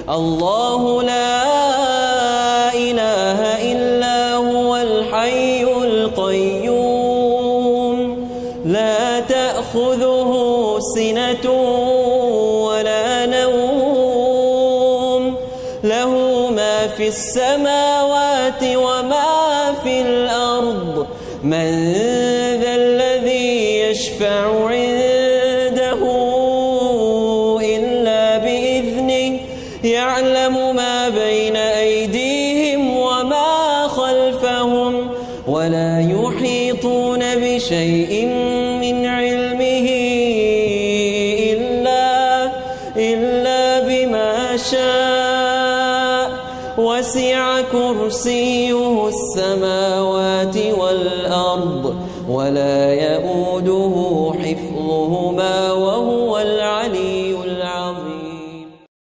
الله لا إله إلا هو الحي القيوم لا تأخذه سنة ولا نوم له ما في السماوات وما في الأرض من ذا الذي يشفع عنده إلا بإذنه يعلم ما بين أيديهم وما خلفهم ولا يحيطون بشيء من علمه إلا بما شاء وسع كرسيه السماوات والأرض ولا يؤوده حفظهما وهو